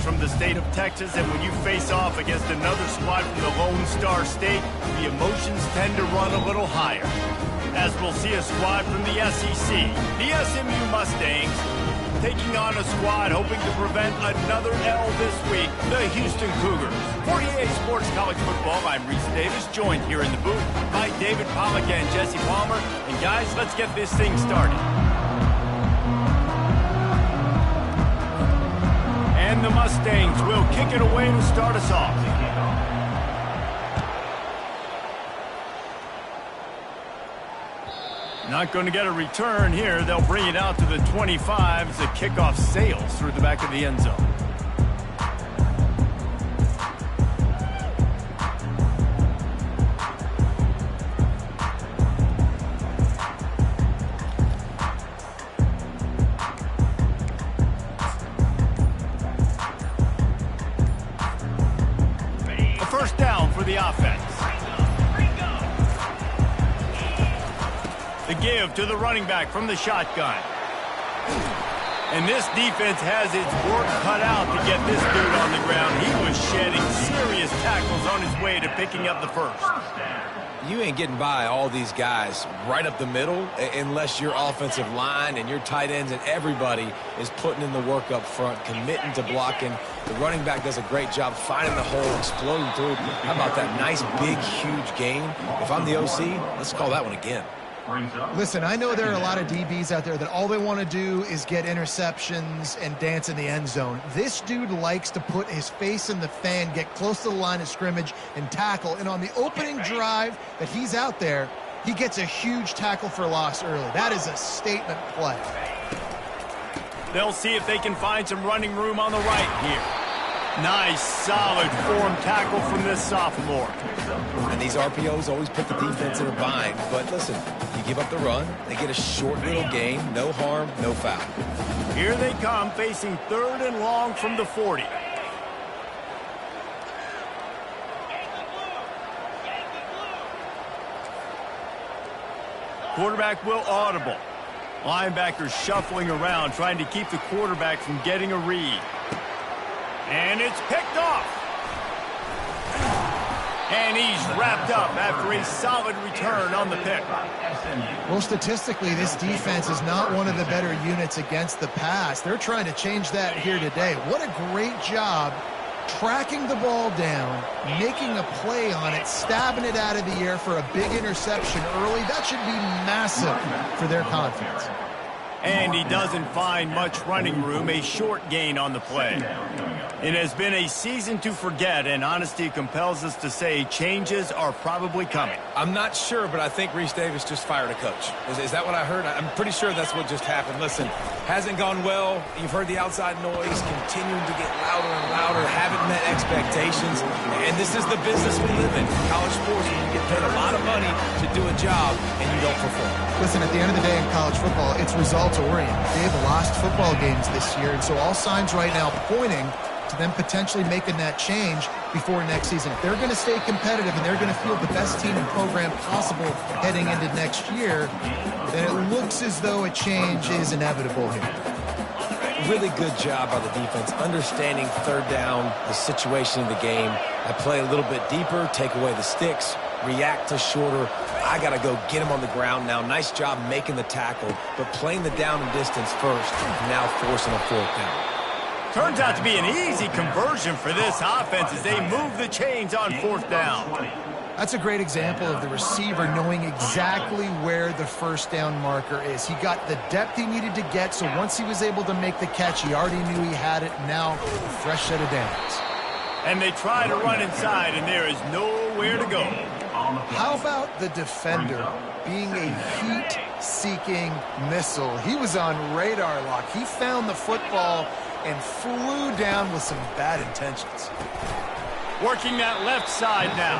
from the state of Texas, and when you face off against another squad from the Lone Star State, the emotions tend to run a little higher. As we'll see a squad from the SEC, the SMU Mustangs, taking on a squad hoping to prevent another L this week, the Houston Cougars. For EA Sports College Football, I'm Reese Davis, joined here in the booth by David Pollack and Jesse Palmer. And guys, let's get this thing started. And the Mustangs will kick it away to start us off. Not going to get a return here. They'll bring it out to the 25 as the kickoff sails through the back of the end zone. A first down for the offense. The give to the running back from the shotgun. And this defense has its work cut out to get this dude on the ground. He was shedding serious tackles on his way to picking up the first. You ain't getting by all these guys right up the middle unless your offensive line and your tight ends and everybody is putting in the work up front, committing to blocking. The running back does a great job finding the hole, exploding through. How about that nice, big, huge gain? If I'm the OC, let's call that one again. Listen, I know there are a lot of DBs out there that all they want to do is get interceptions and dance in the end zone. This dude likes to put his face in the fan, get close to the line of scrimmage, and tackle. And on the opening drive that he's out there, he gets a huge tackle for loss early. That is a statement play. They'll see if they can find some running room on the right here. Nice, solid form tackle from this sophomore. And these RPOs always put the defense in a bind. But listen, you give up the run, they get a short little gain, no harm, no foul. Here they come, facing 3rd and long from the 40. Quarterback will audible. Linebackers shuffling around, trying to keep the quarterback from getting a read. And it's picked off. And he's wrapped up after a solid return on the pick. Well, statistically, this defense is not one of the better units against the pass. They're trying to change that here today. What a great job tracking the ball down, making a play on it, stabbing it out of the air for a big interception early. That should be massive for their confidence. And he doesn't find much running room, a short gain on the play. It has been a season to forget, and honesty compels us to say changes are probably coming. I'm not sure, but I think Reese Davis just fired a coach. Is that what I heard? I'm pretty sure that's what just happened. Listen, hasn't gone well. You've heard the outside noise continuing to get louder and louder, haven't met expectations. And this is the business we live in. College sports, when you get paid a lot of money to do a job and you don't perform. Listen, at the end of the day in college football, it's results-oriented. They've lost football games this year, and so all signs right now pointing to them potentially making that change before next season. If they're going to stay competitive and they're going to field the best team and program possible heading into next year, then it looks as though a change is inevitable here. Really good job by the defense, understanding 3rd down, the situation of the game. I play a little bit deeper, take away the sticks, react to shorter. I got to go get him on the ground now. Nice job making the tackle, but playing the down and distance first, now forcing a 4th down. Turns out to be an easy conversion for this offense as they move the chains on 4th down. That's a great example of the receiver knowing exactly where the first down marker is. He got the depth he needed to get, so once he was able to make the catch, he already knew he had it. Now, a fresh set of downs. And they try to run inside, and there is nowhere to go. How about the defender being a heat-seeking missile? He was on radar lock. He found the football and flew down with some bad intentions. Working that left side now.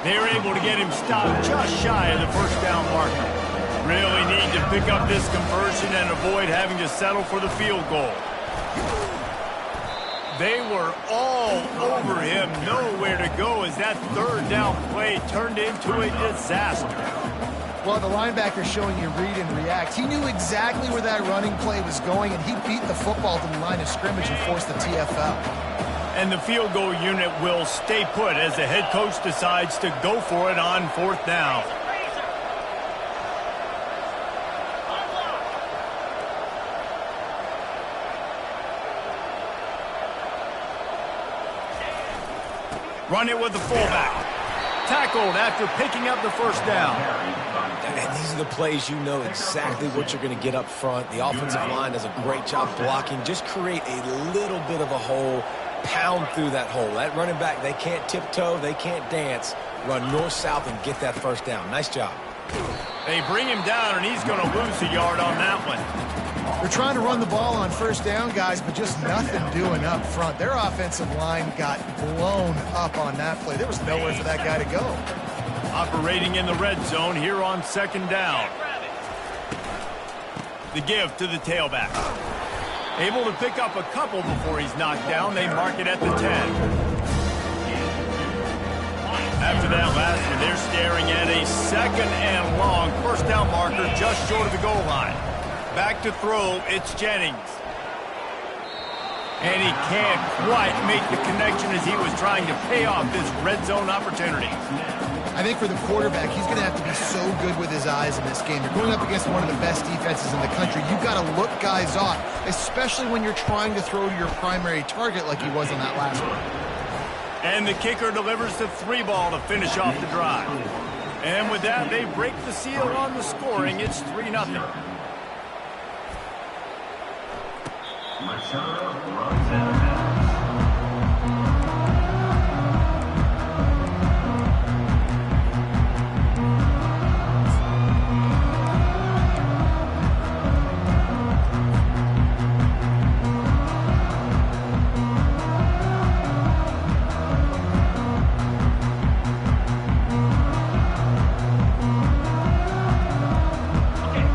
They're able to get him stopped just shy of the first down marker. Really need to pick up this conversion and avoid having to settle for the field goal. They were all over him, nowhere to go as that 3rd down play turned into a disaster. Well, the linebacker showing you read and react. He knew exactly where that running play was going, and he beat the football to the line of scrimmage and forced the TFL. And the field goal unit will stay put as the head coach decides to go for it on 4th down. Run it with the fullback. Tackled after picking up the 1st down. And these are the plays you know exactly what you're going to get up front. The offensive line does a great job blocking. Just create a little bit of a hole, pound through that hole. That running back, they can't tiptoe, they can't dance. Run north-south and get that 1st down. Nice job. They bring him down, and he's going to lose a yard on that one. They're trying to run the ball on 1st down, guys, but just nothing doing up front. Their offensive line got blown up on that play. There was nowhere for that guy to go. Operating in the red zone here on 2nd down. The give to the tailback. Able to pick up a couple before he's knocked down. They mark it at the 10. After that last one, they're staring at a 2nd and long. 1st down marker just short of the goal line. Back to throw, it's Jennings. And he can't quite make the connection as he was trying to pay off this red zone opportunity. I think for the quarterback, he's going to have to be so good with his eyes in this game. You're going up against one of the best defenses in the country. You've got to look guys off, especially when you're trying to throw to your primary target like he was on that last one. And the kicker delivers the 3 ball to finish off the drive. And with that, they break the seal on the scoring. It's 3-0.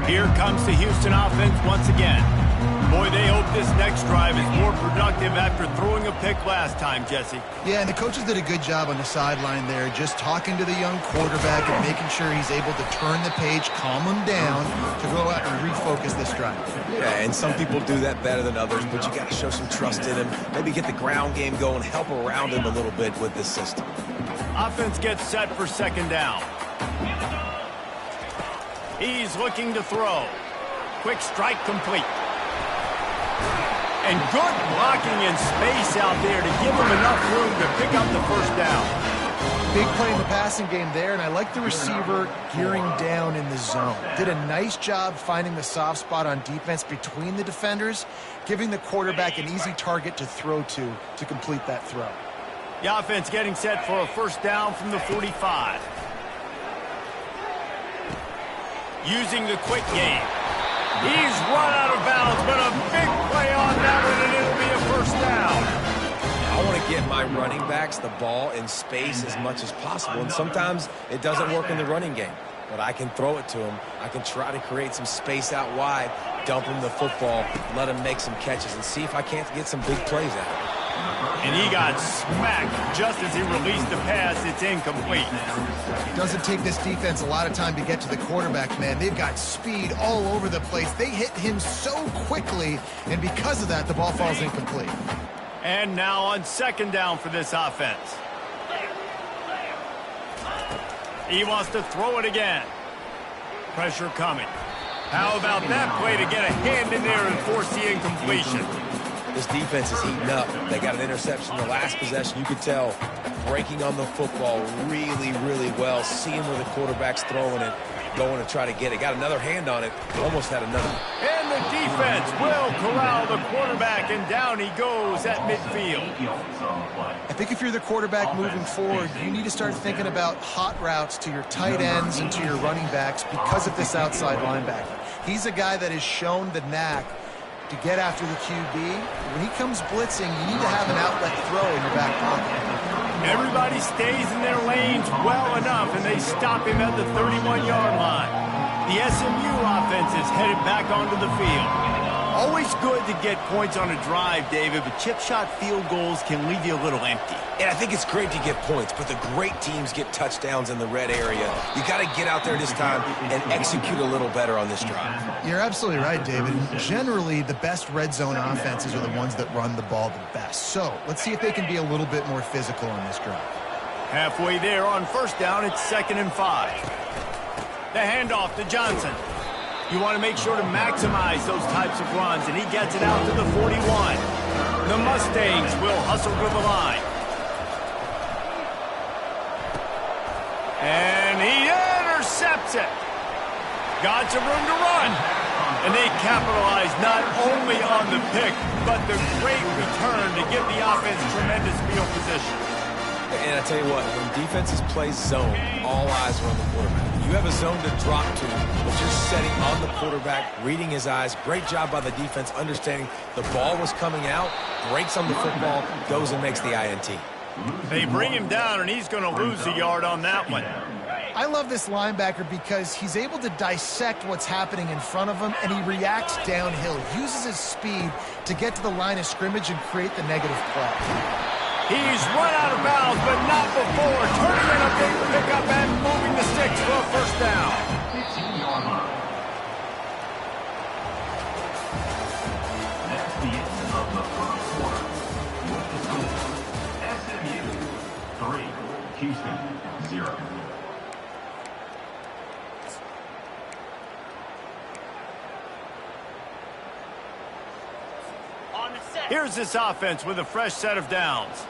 Here comes the Houston offense once again. Boy, they hope this next drive is more productive after throwing a pick last time, Jesse. Yeah, and the coaches did a good job on the sideline there, just talking to the young quarterback and making sure he's able to turn the page, calm him down to go out and refocus this drive. Yeah, and some people do that better than others, but you got to show some trust in him. Maybe get the ground game going, help around him a little bit with this system. Offense gets set for 2nd down. He's looking to throw. Quick strike complete. And good blocking in space out there to give him enough room to pick up the 1st down. Big play in the passing game there, and I like the receiver gearing down in the zone. Did a nice job finding the soft spot on defense between the defenders, giving the quarterback an easy target to throw to complete that throw. The offense getting set for a 1st down from the 45. Using the quick game. He's run out of bounds, but a big play on that one, and it'll be a 1st down. I want to get my running backs the ball in space as much as possible, and sometimes it doesn't work in the running game. But I can throw it to him. I can try to create some space out wide, dump him the football, let him make some catches, and see if I can't get some big plays out of it. And he got smacked just as he released the pass. It's incomplete. It doesn't take this defense a lot of time to get to the quarterback, man. They've got speed all over the place. They hit him so quickly, and because of that, the ball falls incomplete. And now on 2nd down for this offense. He wants to throw it again. Pressure coming. How about that play to get a hand in there and force the incompletion? This defense is heating up. They got an interception the last possession. You could tell breaking on the football really, really well, seeing where the quarterback's throwing it, going to try to get it. Got another hand on it. Almost had another. And the defense will corral the quarterback, and down he goes at midfield. I think if you're the quarterback moving forward, you need to start thinking about hot routes to your tight ends and to your running backs because of this outside linebacker. He's a guy that has shown the knack to get after the QB. When he comes blitzing, you need to have an outlet throw in your back pocket. Everybody stays in their lanes well enough, and they stop him at the 31-yard line. The SMU offense is headed back onto the field. Always good to get points on a drive, David, but chip shot field goals can leave you a little empty. And I think it's great to get points, but the great teams get touchdowns in the red area. You got to get out there this time and execute a little better on this drive. You're absolutely right, David. Generally, the best red zone offenses are the ones that run the ball the best. So let's see if they can be a little bit more physical on this drive. Halfway there on first down, it's 2nd and 5. The handoff to Johnson. You want to make sure to maximize those types of runs, and he gets it out to the 41. The Mustangs will hustle to the line. And he intercepts it. Got some room to run. And they capitalize not only on the pick, but the great return to give the offense tremendous field position. And I tell you what, when defenses play zone, all eyes are on the quarterback. You have a zone to drop to, but you're setting on the quarterback, reading his eyes. Great job by the defense, understanding the ball was coming out, breaks on the football, goes and makes the INT. They bring him down, and he's going to lose a yard on that one. I love this linebacker because he's able to dissect what's happening in front of him, and he reacts downhill, uses his speed to get to the line of scrimmage and create the negative play. He's run out of bounds, but not before. Turning in a big pickup and moving the sticks for a first down. 15-yard line. That's the end of the first quarter. With the score, SMU 3, Houston 0. Here's this offense with a fresh set of downs.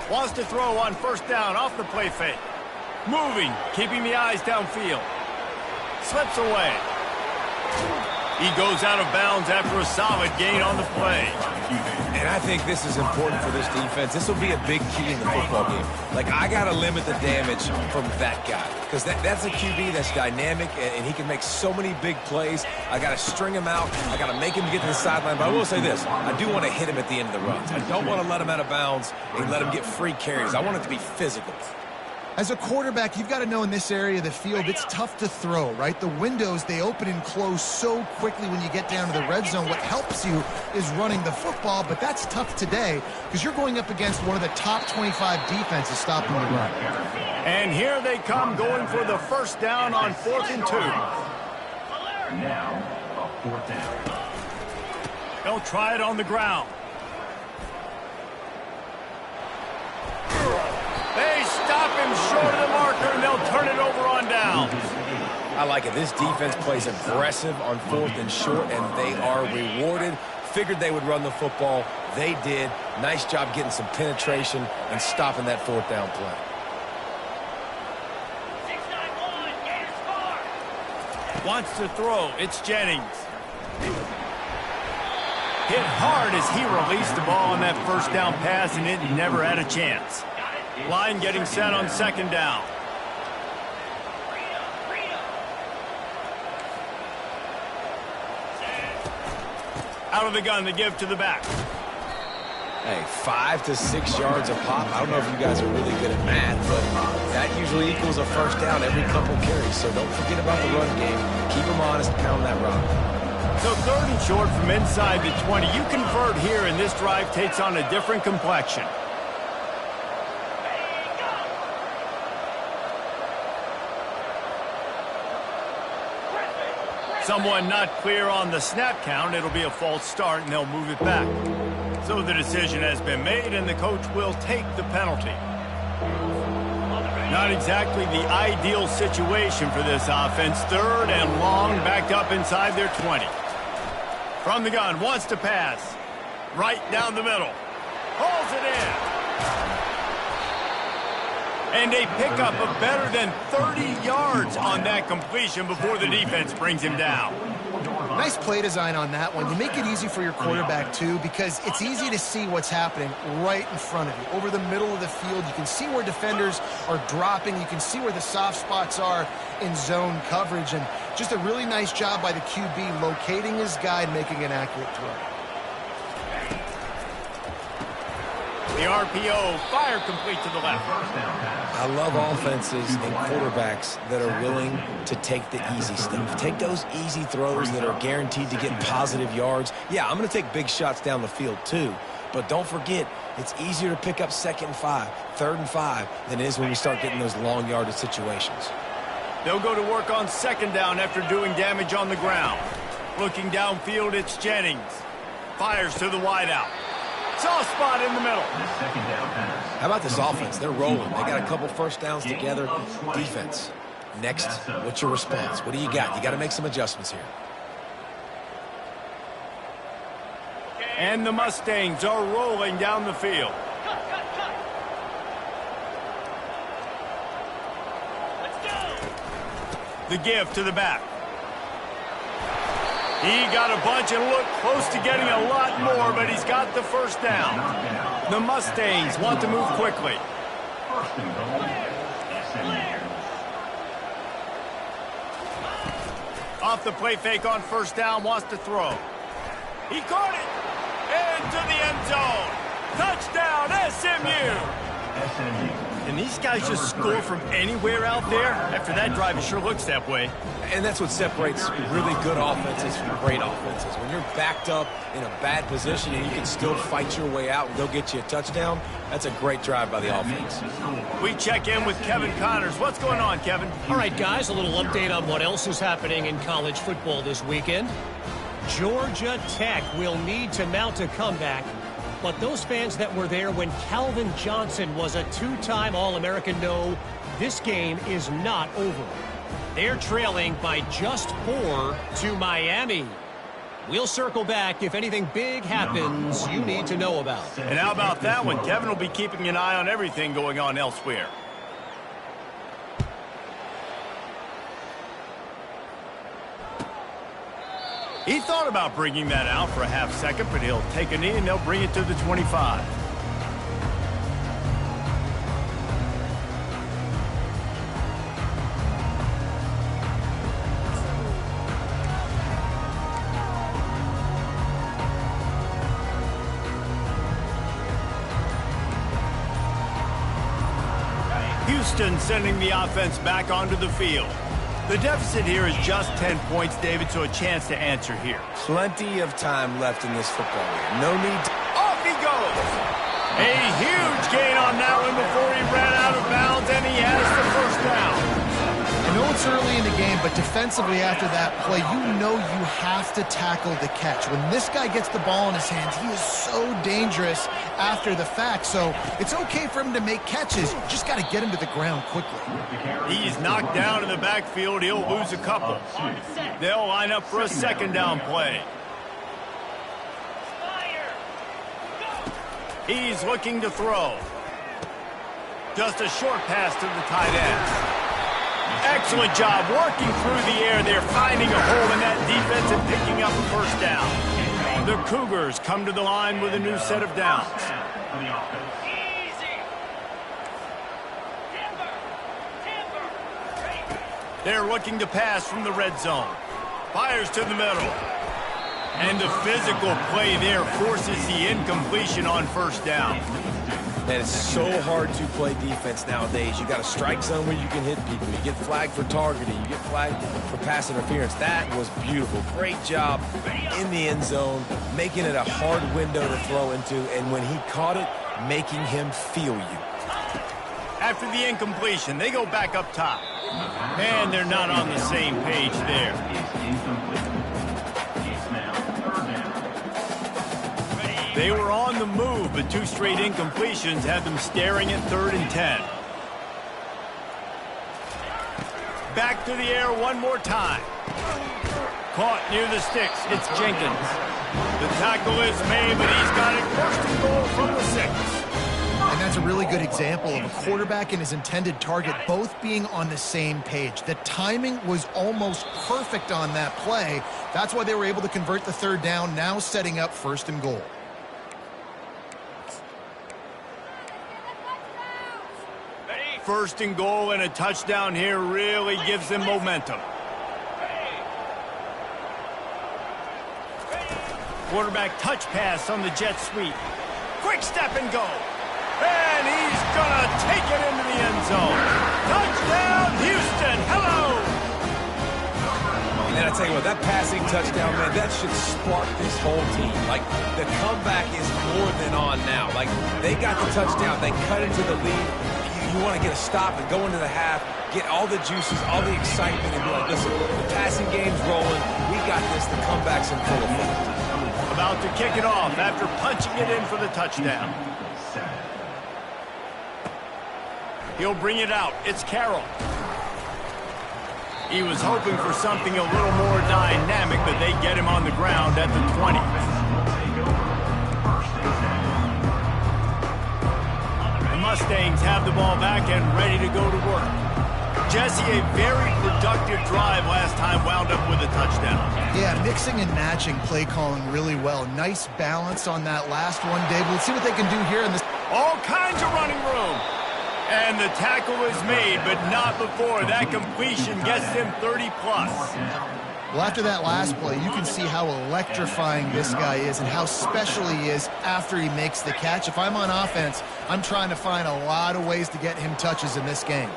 Wants to throw on first down off the play fake. Moving, keeping the eyes downfield. Slips away. He goes out of bounds after a solid gain on the play. And I think this is important for this defense. This will be a big key in the football game. Like, I got to limit the damage from that guy. Because that's a QB that's dynamic, and he can make so many big plays. I got to string him out. I got to make him get to the sideline. But I will say this. I do want to hit him at the end of the runs. I don't want to let him out of bounds and let him get free carries. I want it to be physical. As a quarterback, you've got to know in this area of the field, it's tough to throw, right? The windows, they open and close so quickly when you get down to the red zone. What helps you is running the football, but that's tough today because you're going up against one of the top 25 defenses stopping the run. And here they come going for the first down on 4th and 2. Now, a 4th down. They'll try it on the ground. They stop him short of the marker, and they'll turn it over on down. I like it. This defense plays aggressive on 4th and short, and they are rewarded. Figured they would run the football. They did. Nice job getting some penetration and stopping that 4th down play. Wants to throw. It's Jennings. Hit hard as he released the ball on that first down pass, and it never had a chance. Line getting set on 2nd down. Out of the gun to give to the back. Hey, 5 to 6 yards a pop. I don't know if you guys are really good at math, but that usually equals a first down every couple carries. So don't forget about the run game. Keep them honest, pound that rock. So 3rd and short from inside the 20. You convert here, and this drive takes on a different complexion. Someone not clear on the snap count. It'll be a false start, and they'll move it back. So the decision has been made, and the coach will take the penalty. Not exactly the ideal situation for this offense. 3rd and long, backed up inside their 20. From the gun, wants to pass. Right down the middle. Hauls it in. And a pickup of better than 30 yards on that completion before the defense brings him down. Nice play design on that one. You make it easy for your quarterback, too, because it's easy to see what's happening right in front of you. Over the middle of the field, you can see where defenders are dropping. You can see where the soft spots are in zone coverage. And just a really nice job by the QB locating his guy and making an accurate throw. The RPO, fire complete to the left. I love offenses and quarterbacks that are willing to take the easy stuff. Take those easy throws that are guaranteed to get positive yards. Yeah, I'm going to take big shots down the field too. But don't forget, it's easier to pick up 2nd and 5, 3rd and 5 than it is when we start getting those long yardage situations. They'll go to work on 2nd down after doing damage on the ground. Looking downfield, it's Jennings. Fires to the wideout. Soft spot in the middle. How about this offense? They're rolling. They got a couple first downs together. Defense. Next, what's your response? What do you got? You got to make some adjustments here. And the Mustangs are rolling down the field. The give to the back. He got a bunch and looked close to getting a lot more, but he's got the first down. The Mustangs want to move quickly. Off the play fake on 1st down, wants to throw. He caught it into the end zone. Touchdown, SMU. And these guys just score from anywhere out there? After that drive, it sure looks that way. And that's what separates really good offenses from great offenses. When you're backed up in a bad position and you can still fight your way out and go get you a touchdown, that's a great drive by the offense. We check in with Kevin Connors. What's going on, Kevin? All right, guys, a little update on what else is happening in college football this weekend. Georgia Tech will need to mount a comeback. But those fans that were there when Calvin Johnson was a 2-time All-American know this game is not over. They're trailing by just 4 to Miami. We'll circle back if anything big happens you need to know about. And how about that one? Kevin will be keeping an eye on everything going on elsewhere. He thought about bringing that out for a half second, but he'll take a knee and they'll bring it to the 25. Houston sending the offense back onto the field. The deficit here is just 10 points, David, so a chance to answer here. Plenty of time left in this football game. No need to... Off he goes! A huge gain on that one before he ran out of bounds, and he has the first down. I know it's early in the game, but defensively after that play, you know you have to tackle the catch. When this guy gets the ball in his hands, he is so dangerous after the fact. So it's okay for him to make catches. You just got to get him to the ground quickly. He's knocked down in the backfield. He'll lose a couple. They'll line up for a 2nd down play. He's looking to throw. Just a short pass to the tight end. Excellent job working through the air. They're finding a hole in that defense and picking up a first down. The Cougars come to the line with a new set of downs. They're looking to pass from the red zone. Fires to the middle. And the physical play there forces the incompletion on 1st down. Man, it's so hard to play defense nowadays. You got a strike zone where you can hit people. You get flagged for targeting. You get flagged for pass interference. That was beautiful. Great job in the end zone, making it a hard window to throw into, and when he caught it, making him feel you. After the incompletion, they go back up top. And they're not on the same page there. They were on the move, but 2 straight incompletions had them staring at 3rd and 10. Back to the air one more time. Caught near the sticks. It's Jenkins. The tackle is made, but he's got it 1st and goal from the 6. And that's a really good example of a quarterback and his intended target both being on the same page. The timing was almost perfect on that play. That's why they were able to convert the 3rd down, now setting up 1st and goal. First and goal and a touchdown here really gives them momentum. Quarterback touch pass on the jet sweep. Quick step and go. And he's gonna take it into the end zone. Touchdown, Houston. Hello. Man, I tell you what, that passing touchdown, man, that should spark this whole team. Like, the comeback is more than on now. Like, they got the touchdown. They cut into the lead. You want to get a stop and go into the half, get all the juices, all the excitement, and be like, listen, the passing game's rolling. We got this. The comeback's in full effect. About to kick it off after punching it in for the touchdown. He'll bring it out. It's Carroll. He was hoping for something a little more dynamic, but they get him on the ground at the 20. The Mustangs have the ball back and ready to go to work. Jesse, a very productive drive last time, wound up with a touchdown. Yeah, mixing and matching play calling really well. Nice balance on that last one, Dave. Let's see what they can do here in this. All kinds of running room. And the tackle is made, but not before. That completion gets him 30-plus. Well, after that last play, you can see how electrifying this guy is and how special he is after he makes the catch. If I'm on offense, I'm trying to find a lot of ways to get him touches in this game.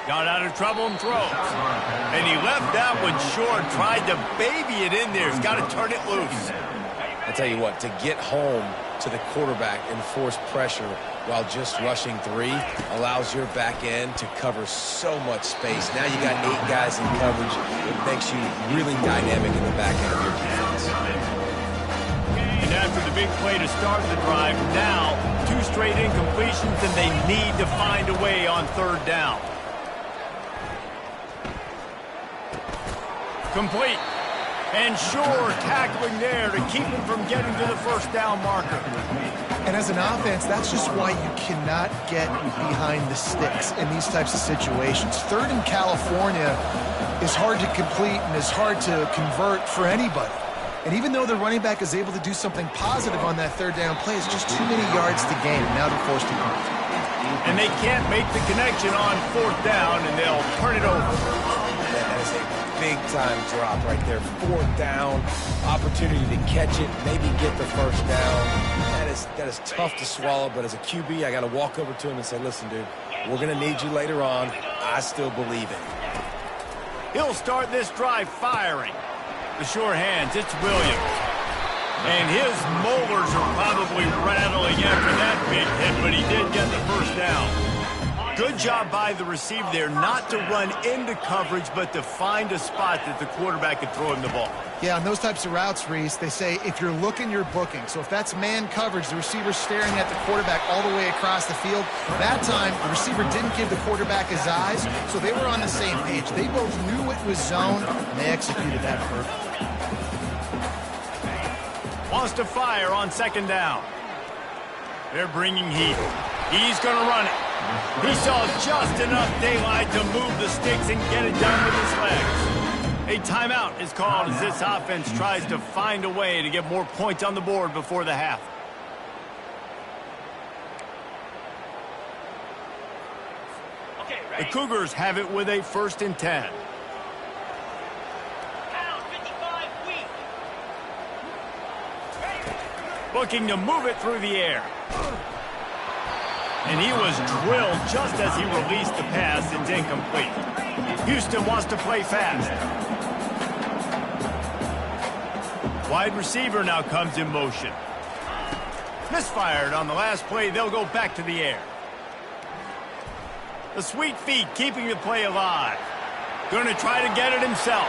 Got out of trouble and throws. And he left that one short, tried to baby it in there. He's got to turn it loose. I tell you what, to get home to the quarterback and force pressure while just rushing 3 allows your back end to cover so much space. Now you got 8 guys in coverage. It makes you really dynamic in the back end of your defense. And after the big play to start the drive, now 2 straight incompletions, and they need to find a way on 3rd down. Complete. And sure, tackling there to keep him from getting to the 1st down marker. And as an offense, that's just why you cannot get behind the sticks in these types of situations. 3rd in California is hard to complete and is hard to convert for anybody. And even though the running back is able to do something positive on that 3rd down play, it's just too many yards to gain. Now they're forced to punt. And they can't make the connection on 4th down, and they'll turn it over. That is a big-time drop right there. 4th down, opportunity to catch it, maybe get the 1st down. That is tough to swallow, but as a QB, I got to walk over to him and say, listen, dude, we're going to need you later on. I still believe it. He'll start this drive firing. The sure hands, it's Williams. And his molars are probably rattling after that big hit, but he did get the 1st down. Good job by the receiver there not to run into coverage, but to find a spot that the quarterback could throw him the ball. Yeah, on those types of routes, Reese, they say if you're looking, you're booking. So if that's man coverage, the receiver's staring at the quarterback all the way across the field. That time, the receiver didn't give the quarterback his eyes, so they were on the same page. They both knew it was zone, and they executed that perfectly. Wants to fire on 2nd down. They're bringing heat. He's going to run it. He saw just enough daylight to move the sticks and get it done with his legs. A timeout is called as this offense tries to find a way to get more points on the board before the half. The Cougars have it with a 1st and 10. Looking to move it through the air. And he was drilled just as he released the pass. It's incomplete. Houston wants to play fast. Wide receiver now comes in motion. Misfired on the last play. They'll go back to the air. The sweet feet keeping the play alive. Going to try to get it himself.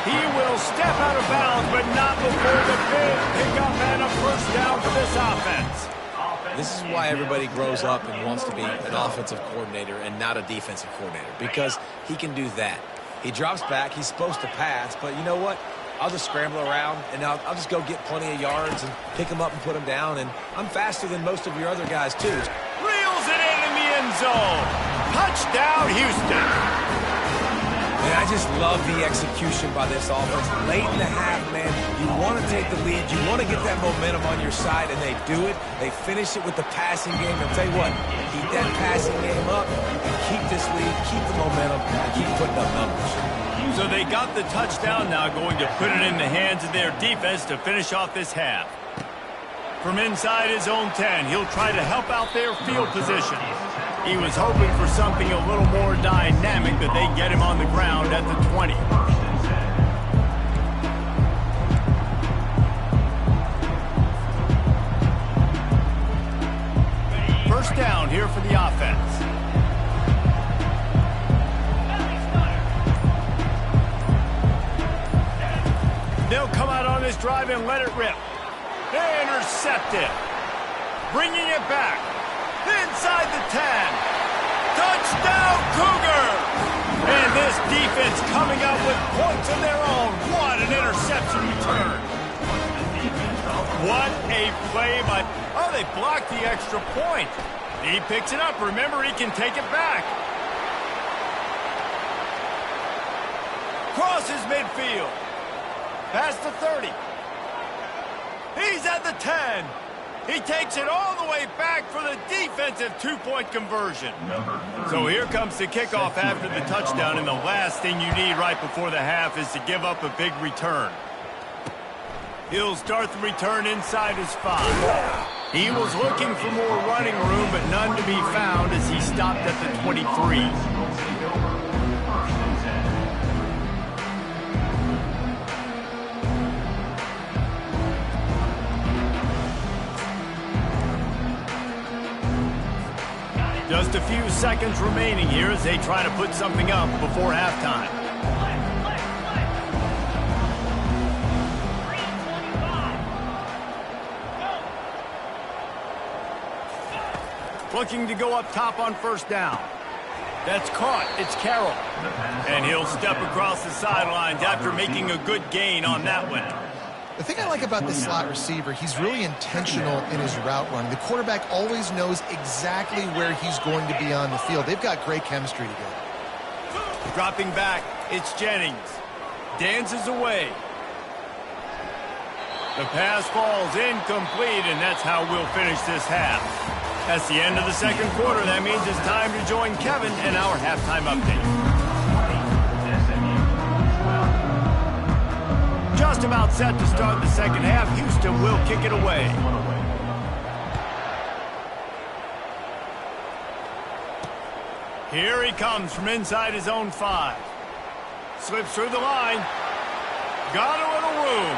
He will step out of bounds, but not before the big pickup and a 1st down for this offense. This is why everybody grows up and wants to be an offensive coordinator and not a defensive coordinator, because he can do that. He drops back. He's supposed to pass, but you know what? I'll just scramble around, and I'll just go get plenty of yards and pick them up and put them down, and I'm faster than most of your other guys, too. Reels it in the end zone. Touchdown, Houston. Man, I just love the execution by this offense. Late in the half, man, you want to take the lead. You want to get that momentum on your side, and they do it. They finish it with the passing game. I'll tell you what, keep that passing game up. You can keep this lead, keep the momentum, and keep putting up numbers. So they got the touchdown now, going to put it in the hands of their defense to finish off this half. From inside his own 10, he'll try to help out their field position. He was hoping for something a little more dynamic, but they get him on the ground at the 20. First down here for the offense. They'll come out on this drive and let it rip. Intercepted. Bringing it back. Inside the 10. Touchdown, Cougars! And this defense coming up with points of their own. What an interception return. What a play by... Oh, they blocked the extra point. He picks it up. Remember, he can take it back. Crosses midfield. Past the 30. He's at the 10. He takes it all the way back for the defensive two-point conversion. So here comes the kickoff after the touchdown, and the last thing you need right before the half is to give up a big return. He'll start the return inside his 5. He was looking for more running room, but none to be found as he stopped at the 23. Just a few seconds remaining here as they try to put something up before halftime. Looking to go up top on first down. That's caught. It's Carroll. And he'll step across the sidelines after making a good gain on that one. The thing I like about this slot receiver, he's really intentional in his route running. The quarterback always knows exactly where he's going to be on the field. They've got great chemistry together. Dropping back, it's Jennings. Dances away. The pass falls incomplete, and that's how we'll finish this half. That's the end of the second quarter. That means it's time to join Kevin and our halftime update. Just about set to start the second half. Houston will kick it away. Here he comes from inside his own 5. Slips through the line. Got a little room.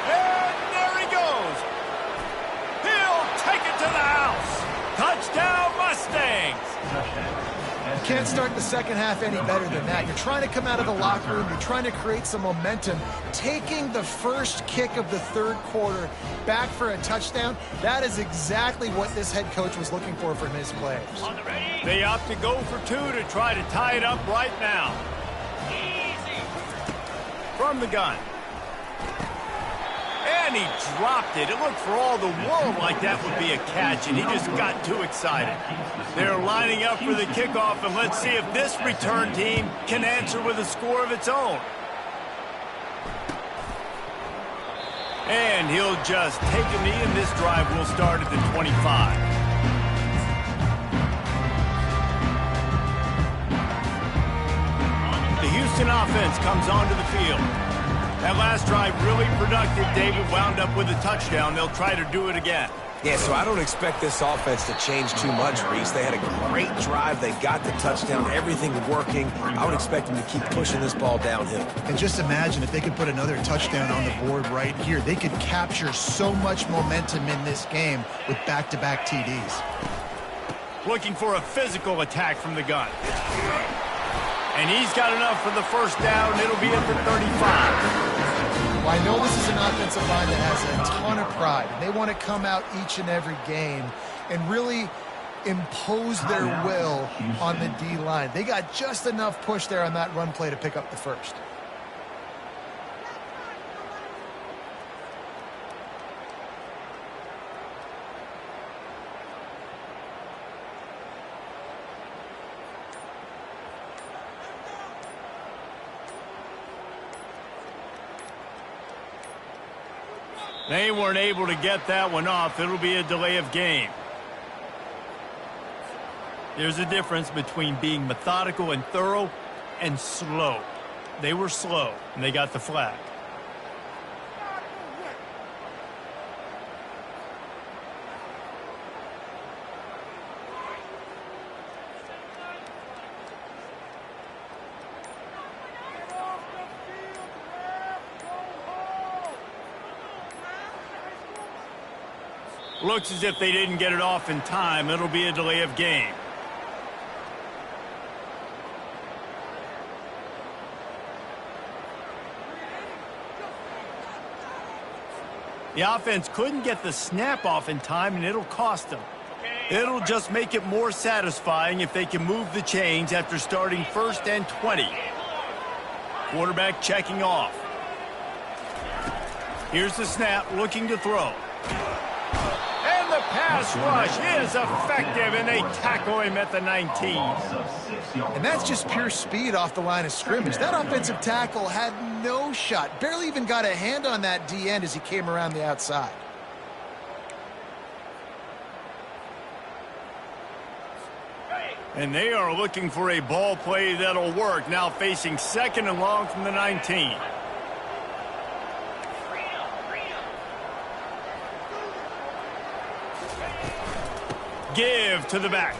And there he goes. He'll take it to the house. Touchdown, Mustangs. Can't start the second half any better than that. You're trying to come out of the locker room. You're trying to create some momentum. Taking the first kick of the third quarter back for a touchdown, that is exactly what this head coach was looking for from his players. They opt to go for 2 to try to tie it up right now. From the gun. And he dropped it. It looked for all the world like that would be a catch, and he just got too excited. They're lining up for the kickoff, and let's see if this return team can answer with a score of its own. And he'll just take a knee, and this drive will start at the 25. The Houston offense comes onto the field. That last drive really productive. David wound up with a touchdown. They'll try to do it again. Yeah, so I don't expect this offense to change too much, Reese. They had a great drive. They got the touchdown. Everything working. I would expect them to keep pushing this ball downhill. And just imagine if they could put another touchdown on the board right here. They could capture so much momentum in this game with back-to-back TDs. Looking for a physical attack from the gun. And he's got enough for the first down. It'll be at the 35. Well, I know this is an offensive line that has a ton of pride. And they want to come out each and every game and really impose their will on the D-line. They got just enough push there on that run play to pick up the first. They weren't able to get that one off. It'll be a delay of game. There's a difference between being methodical and thorough and slow. They were slow, and they got the flag. Looks as if they didn't get it off in time. It'll be a delay of game. The offense couldn't get the snap off in time, and it'll cost them. It'll just make it more satisfying if they can move the chains after starting 1st and 20. Quarterback checking off. Here's the snap, looking to throw. And the pass rush is effective, and they tackle him at the 19. And that's just pure speed off the line of scrimmage. That offensive tackle had no shot. Barely even got a hand on that D-end as he came around the outside. And they are looking for a ball play that'll work. Now facing 2nd and long from the 19. Give to the back.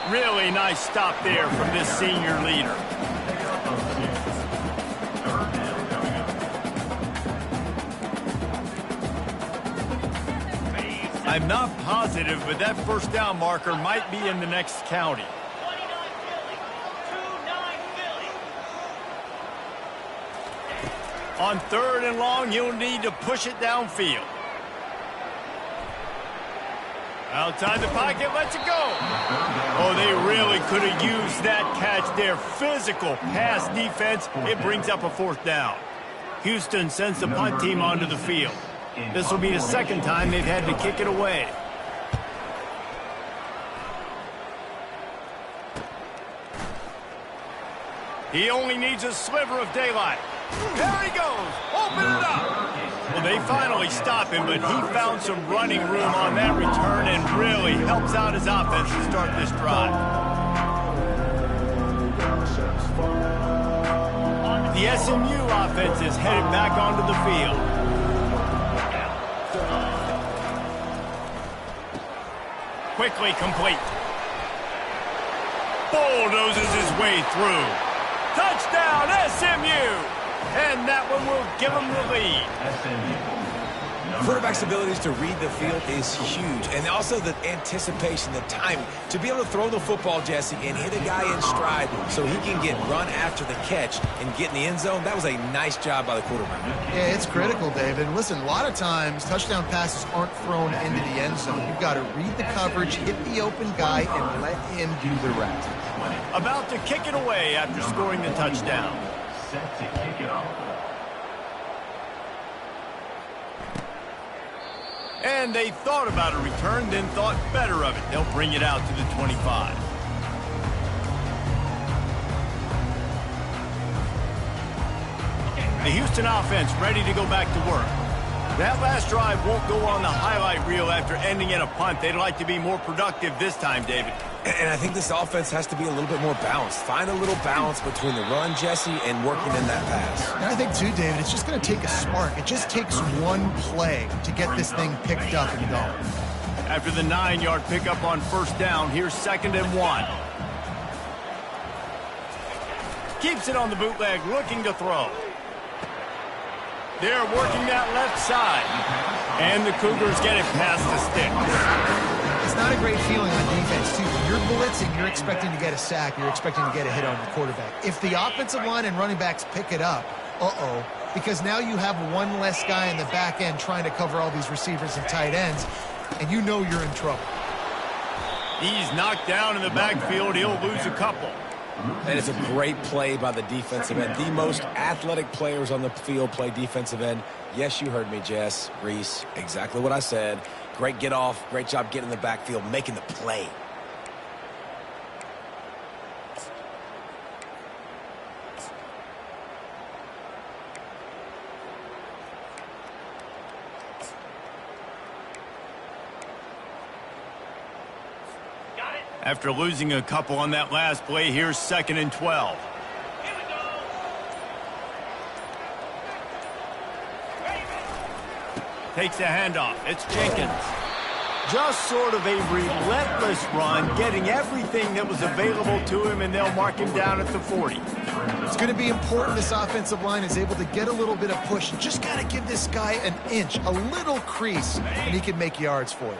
Really nice stop there from this senior leader. I'm not positive, but that first down marker might be in the next county. On 3rd and long, you'll need to push it downfield. Outside the pocket, lets it go. Oh, they really could have used that catch there. Physical pass defense. It brings up a 4th down. Houston sends the punt team onto the field. This will be the 2nd time they've had to kick it away. He only needs a sliver of daylight. There he goes. Open it up. Well, they finally stop him, but he found some running room on that return and really helps out his offense to start this drive. The SMU offense is headed back onto the field. Quickly complete. Bulldozes his way through. Touchdown, SMU! And that one will give them the lead. Quarterback's abilities to read the field is huge. And also the anticipation, the timing. To be able to throw the football, Jesse, and hit a guy in stride so he can get run after the catch and get in the end zone, that was a nice job by the quarterback. Yeah, it's critical, David. Listen, a lot of times touchdown passes aren't thrown into the end zone. You've got to read the coverage, hit the open guy, and let him do the rest. About to kick it away after scoring the touchdown. Set to kick it off. And they thought about a return, then thought better of it. They'll bring it out to the 25. The Houston offense ready to go back to work. That last drive won't go on the highlight reel after ending in a punt. They'd like to be more productive this time, David. And I think this offense has to be a little bit more balanced. Find a little balance between the run, Jesse, and working in that pass. And I think, too, David, it's just going to take a spark. It just takes one play to get this thing picked up and going. After the 9-yard pickup on 1st down, here's 2nd and 1. Keeps it on the bootleg, looking to throw. They're working that left side. And the Cougars get it past the sticks. It's not a great feeling on defense, too. When you're blitzing, you're expecting to get a sack. You're expecting to get a hit on the quarterback. If the offensive line and running backs pick it up, because now you have one less guy in the back end trying to cover all these receivers and tight ends, and you know you're in trouble. He's knocked down in the backfield. He'll lose a couple. And it's a great play by the defensive end. The most athletic players on the field play defensive end. Yes, you heard me, Jess, Reese. Exactly what I said. Great get off. Great job getting in the backfield, making the play. After losing a couple on that last play, here's 2nd and 12. Takes a handoff. It's Jenkins. Just sort of a relentless run, getting everything that was available to him, and they'll mark him down at the 40. It's going to be important this offensive line is able to get a little bit of push. You just got to give this guy an inch, a little crease, and he can make yards for you.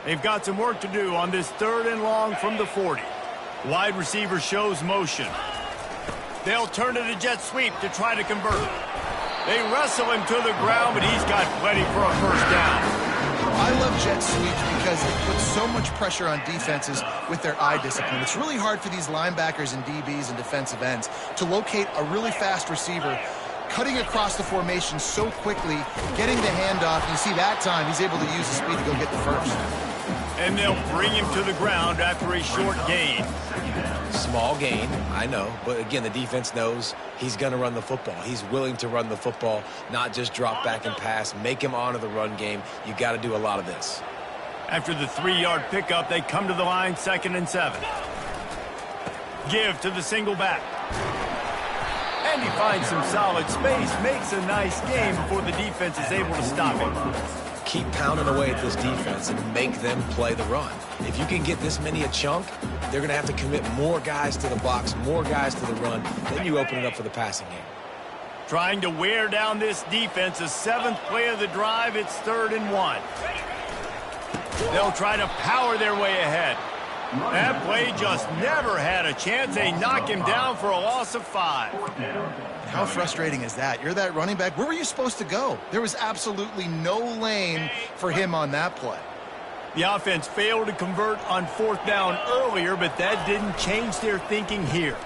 They've got some work to do on this 3rd and long from the 40. Wide receiver shows motion. They'll turn to the jet sweep to try to convert. They wrestle him to the ground, but he's got plenty for a first down. I love jet sweeps because they put so much pressure on defenses with their eye discipline. It's really hard for these linebackers and DBs and defensive ends to locate a really fast receiver cutting across the formation so quickly, getting the handoff. You see that time he's able to use the speed to go get the first. And they'll bring him to the ground after a short gain. Small gain, I know, but again, the defense knows he's going to run the football. He's willing to run the football, not just drop back and pass, make him honor the run game. You got to do a lot of this. After the 3-yard pickup, they come to the line, 2nd and 7. Give to the single back. And he finds some solid space, makes a nice game before the defense is able to stop him. Keep pounding away at this defense and make them play the run. If you can get this many a chunk, they're going to have to commit more guys to the box, more guys to the run. Then you open it up for the passing game. Trying to wear down this defense, the 7th play of the drive, it's 3rd and 1. They'll try to power their way ahead. That play just never had a chance. They knock him down for a loss of 5. How frustrating is that? You're that running back. Where were you supposed to go? There was absolutely no lane for him on that play. The offense failed to convert on 4th down earlier, but that didn't change their thinking here.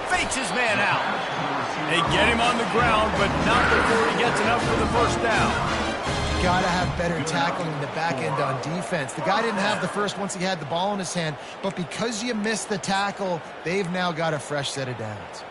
Fakes his man out. They get him on the ground, but not before he gets enough for the first down. Got to have better tackling in the back end on defense. The guy didn't have the first once he had the ball in his hand, but because you missed the tackle, they've now got a fresh set of downs.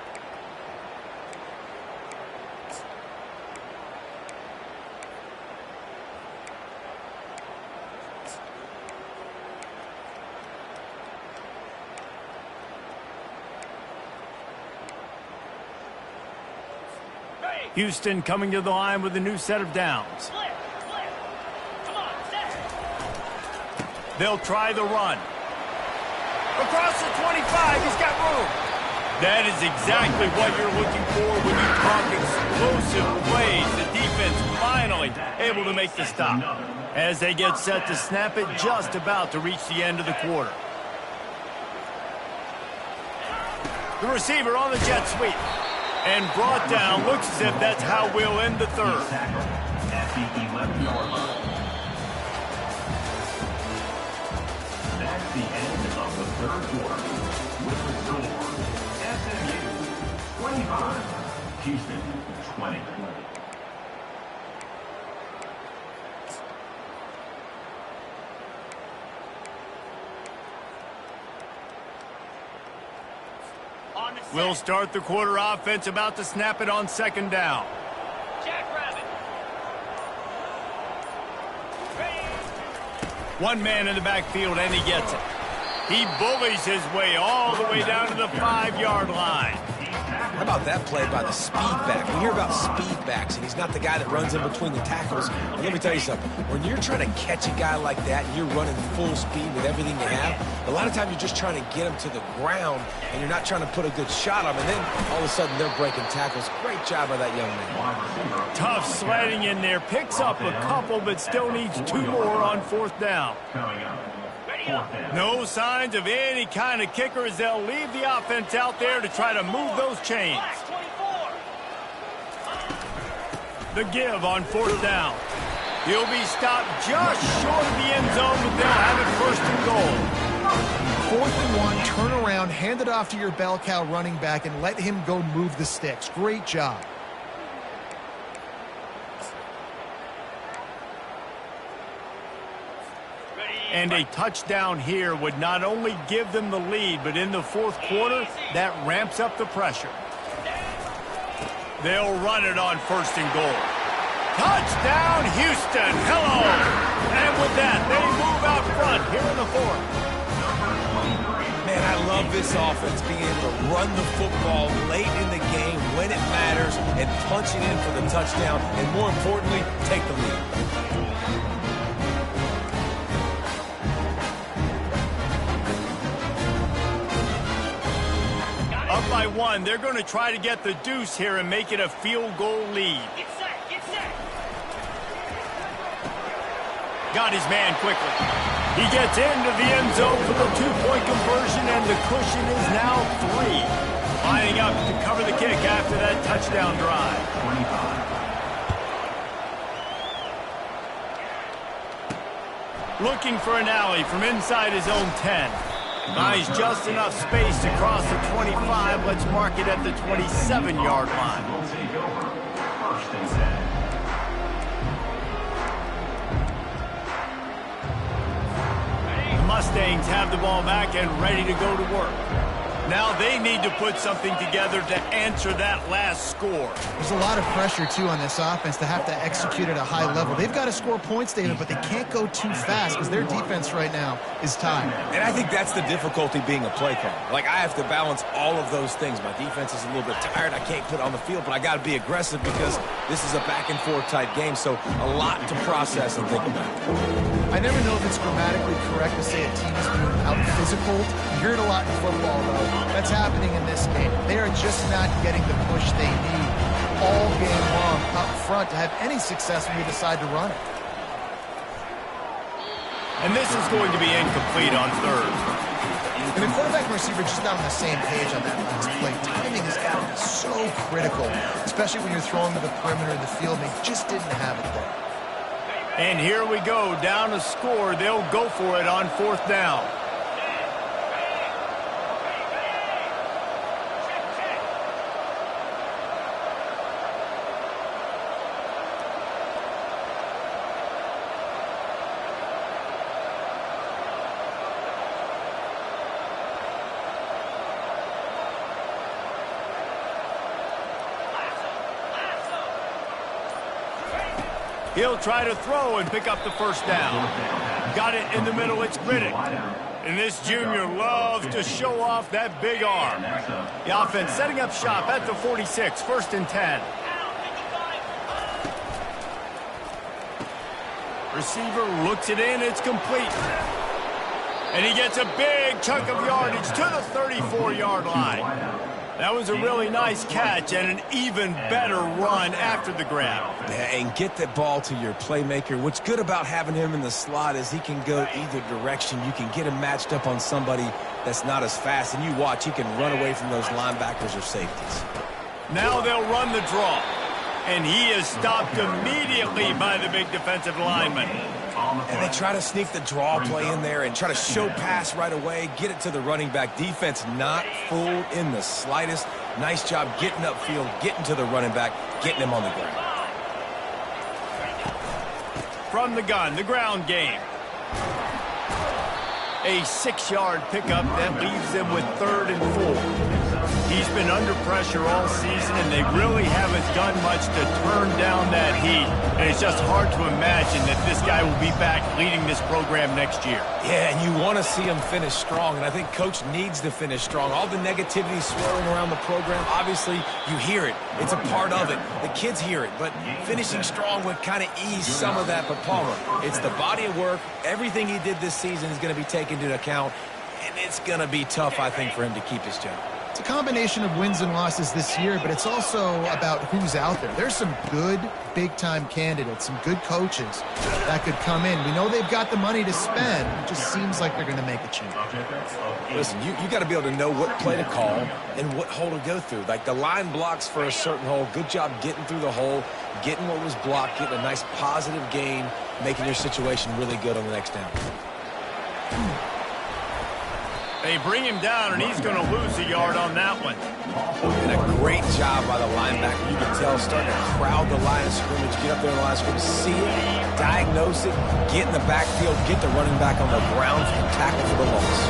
Houston coming to the line with a new set of downs. They'll try the run. Across the 25, he's got room. That is exactly what you're looking for when you talk explosive plays. The defense finally able to make the stop. As they get set to snap it, just about to reach the end of the quarter. The receiver on the jet sweep. And brought down. Looks as if that's how we'll end the 3rd. That's the end of the 3rd quarter. With the score, SMU 25, Houston 20. We'll start the quarter offense, about to snap it on 2nd down. One man in the backfield, and he gets it. He bullies his way all the way down to the 5-yard line. How about that play by the speed back? We hear about speed backs, and he's not the guy that runs in between the tackles. But let me tell you something. When you're trying to catch a guy like that and you're running full speed with everything you have, a lot of times you're just trying to get him to the ground, and you're not trying to put a good shot on him. And then all of a sudden they're breaking tackles. Great job by that young man. Tough sledding in there. Picks up a couple, but still needs 2 more on 4th down. No signs of any kind of kicker as they'll leave the offense out there to try to move those chains. The give on 4th down. He'll be stopped just short of the end zone, but they'll have it 1st and goal. 4th and 1, turn around, hand it off to your bell cow running back, and let him go move the sticks. Great job. And a touchdown here would not only give them the lead, but in the 4th quarter, that ramps up the pressure. They'll run it on 1st and goal. Touchdown, Houston. Hello. And with that, they move out front here in the 4th. Man, I love this offense being able to run the football late in the game when it matters and punch it in for the touchdown, and more importantly, take the lead. by 1. They're going to try to get the deuce here and make it a field goal lead. Get set, get set. Got his man quickly. He gets into the end zone for the 2-point conversion, and the cushion is now 3. Lining up to cover the kick after that touchdown drive. 25. Looking for an alley from inside his own 10. Buys just enough space to cross the 25. Let's mark it at the 27-yard line. Will take over. First and 10. The Mustangs have the ball back and ready to go to work. Now they need to put something together to answer that last score. There's a lot of pressure, too, on this offense to have to execute at a high level. They've got to score points, David, but they can't go too fast because their defense right now is tired. And I think that's the difficulty being a play caller. Like, I have to balance all of those things. My defense is a little bit tired. I can't put it on the field, but I got to be aggressive because this is a back-and-forth type game, so a lot to process and think about. I never know if it's grammatically correct to say a team is being out-physical. You hear it a lot in football, though. That's happening in this game. They are just not getting the push they need all game long up front to have any success when you decide to run it. And this is going to be incomplete on third. And the quarterback and receiver just not on the same page on that last play. Timing has got to be so critical, especially when you're throwing to the perimeter of the field. They just didn't have it there. And here we go, down a score. They'll go for it on 4th down. He'll try to throw and pick up the first down. Got it in the middle, it's Riddick. And this junior loves to show off that big arm. The offense setting up shop at the 46, 1st and 10. Receiver looks it in, it's complete. And he gets a big chunk of yardage to the 34-yard line. That was a really nice catch and an even better run after the grab. And get the ball to your playmaker. What's good about having him in the slot is he can go either direction. You can get him matched up on somebody that's not as fast, and you watch, he can run away from those linebackers or safeties. Now they'll run the draw. And he is stopped immediately by the big defensive lineman. And they try to sneak the draw play in there and try to show pass right away, get it to the running back. Defense not fooled in the slightest. Nice job getting upfield, getting to the running back, getting him on the ground. From the gun, the ground game. A 6-yard pickup that leaves them with 3rd and 4. He's been under pressure all season, and they really haven't done much to turn down that heat. And it's just hard to imagine that this guy will be back leading this program next year. Yeah, and you want to see him finish strong, and I think Coach needs to finish strong. All the negativity swirling around the program, obviously, you hear it. It's a part of it. The kids hear it, but finishing strong would kind of ease some of that. But, Palmer, it's the body of work. Everything he did this season is going to be taken into account, and it's going to be tough, I think, for him to keep his job. It's a combination of wins and losses this year, but it's also about who's out there. There's some good big-time candidates, some good coaches that could come in. We know they've got the money to spend. It just seems like they're going to make a change. Listen, you got to be able to know what play to call and what hole to go through. Like the line blocks for a certain hole. Good job getting through the hole, getting what was blocked, getting a nice positive gain, making your situation really good on the next down. They bring him down, and he's going to lose a yard on that one. And a great job by the linebacker. You can tell starting to crowd the line of scrimmage, get up there in the line of scrimmage, see it, diagnose it, get in the backfield, get the running back on the ground for the tackle for the loss.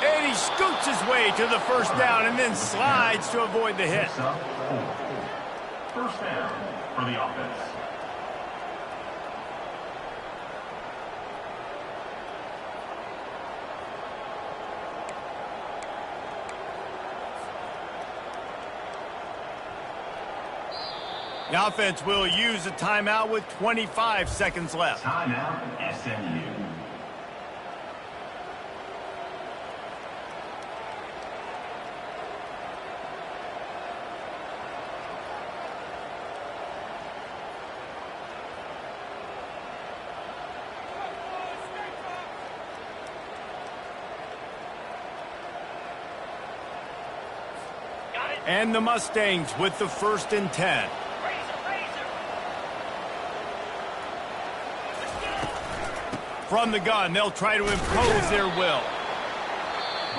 And he scoots his way to the first down and then slides to avoid the hit. First down for the offense. The offense will use a timeout with 25 seconds left. Timeout, SMU. And the Mustangs with the 1st and 10. From the gun, they'll try to impose their will.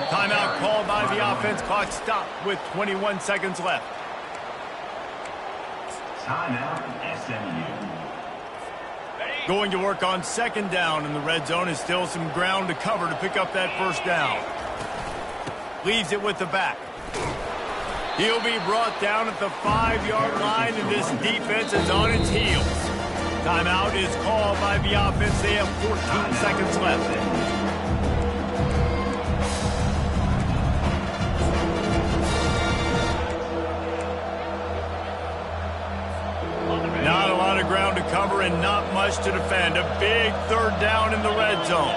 Timeout called by the offense. Clock stopped with 21 seconds left. Timeout, SMU. Going to work on 2nd down in the red zone. Is still some ground to cover to pick up that 1st down. Leaves it with the back. He'll be brought down at the 5-yard line, and this defense is on its heels. Timeout is called by the offense. They have 14 seconds left. Not a lot of ground to cover and not much to defend. A big 3rd down in the red zone.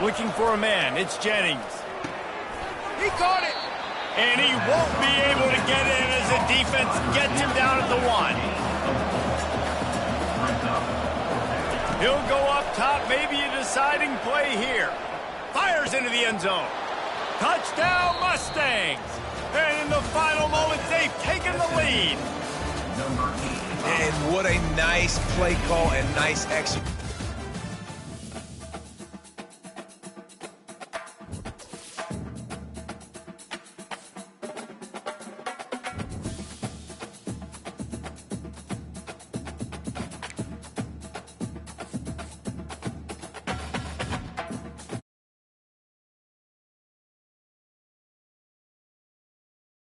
Looking for a man. It's Jennings. He caught it. And he won't be able to get in as the defense gets him down at the 1. He'll go up top. Maybe a deciding play here. Fires into the end zone. Touchdown, Mustangs. And in the final moments, they've taken the lead. And what a nice play call and nice execution.